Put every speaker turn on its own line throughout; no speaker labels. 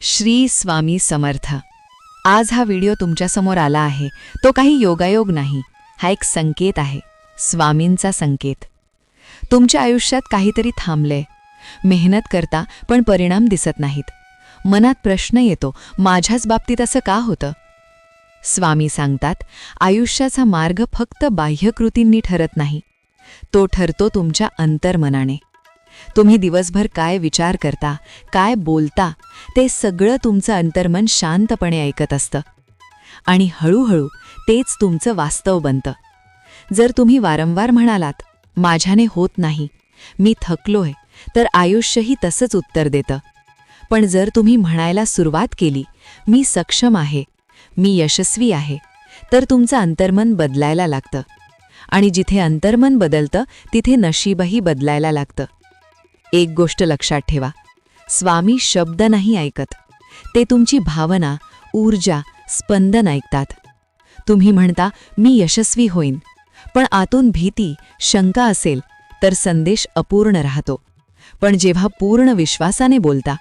श्री स्वामी समर्थ। आज हा व्हिडिओ तुमच्यासमोर आला आहे तो काही योगायोग नाही, हा एक संकेत आहे, स्वामींचा संकेत। तुमच्या आयुष्यात काहीतरी थांबले, मेहनत करता पण परिणाम दिसत नाहीत। मनात प्रश्न येतो, माझ्याच बाबतीत असं का होतं? स्वामी सांगतात, आयुष्याचा मार्ग फक्त बाह्यकृतींनी ठरत नाही, तो ठरतो तुमच्या अंतर्मनाने। तुम्ही दिवसभर काय विचार करता, काय बोलता, ते सगळं तुमचं अंतर्मन शांतपणे ऐकत असतं आणि हळूहळू तेच तुमचं वास्तव बनतं। जर तुम्ही वारंवार म्हणालात, माझ्याने होत नाही, मी थकलोय, तर आयुष्यही तसंच उत्तर देतं। पण जर तुम्ही म्हणायला सुरुवात केली, मी सक्षम आहे, मी यशस्वी आहे, तर तुमचं अंतर्मन बदलायला लागतं आणि जिथे अंतर्मन बदलतं तिथे नशीबही बदलायला लागतं। एक गोष्ट लक्षात ठेवा, स्वामी शब्द नाही ऐकत, ते तुमची भावना, ऊर्जा, स्पंदन ऐकतात। तुम्ही म्हणता, मी यशस्वी होईन, पण आतून भीती, शंका असेल तर संदेश अपूर्ण राहतो। पण जेव्हा पूर्ण विश्वासाने बोलता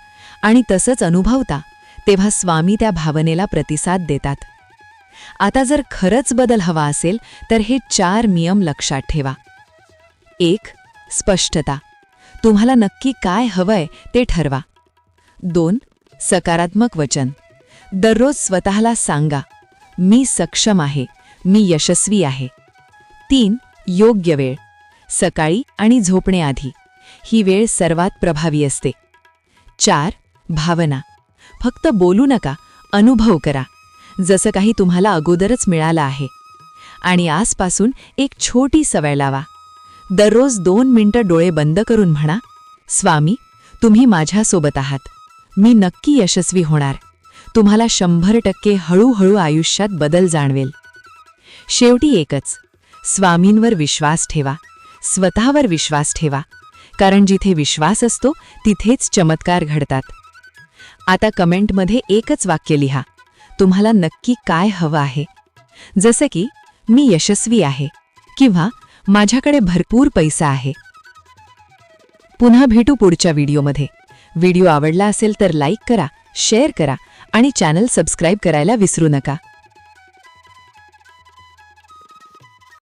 आणि तसंच अनुभवता, तेव्हा स्वामी त्या भावनेला प्रतिसाद देतात। आता जर खरंच बदल हवा असेल तर हे 4 नियम लक्षात ठेवा। 1. स्पष्टता, तुम्हाला नक्की काय हवंय ते ठरवा। 2. सकारात्मक वचन, दररोज स्वतःला सांगा, मी सक्षम आहे, मी यशस्वी आहे। 3. योग्य वेळ, सकाळी आणि झोपण्याआधी, ही वेळ सर्वात प्रभावी असते। 4. भावना, फक्त बोलू नका, अनुभव करा, जसं काही तुम्हाला अगोदरच मिळालं आहे। आणि आजपासून एक छोटी सवय लावा, दररोज 2 मिनिटं डोळे बंद करून म्हणा, स्वामी, तुम्ही माझ्यासोबत आहात, मी नक्की यशस्वी होणार। तुम्हाला 100% हळूहळू आयुष्यात बदल जाणवेल। शेवटी एकच, स्वामींवर विश्वास ठेवा, स्वतःवर विश्वास ठेवा, कारण जिथे विश्वास असतो तिथेच चमत्कार घडतात। आता कमेंटमध्ये एकच वाक्य लिहा, तुम्हाला नक्की काय हवं आहे, जसं की मी यशस्वी आहे किंवा माझ्याकडे भरपूर पैसा आहे। पुन्हा भेटू पुढच्या व्हिडिओमध्ये। व्हिडिओ आवडला असेल तर लाईक करा, शेअर करा आणि चॅनल सबस्क्राईब करायला विसरू नका।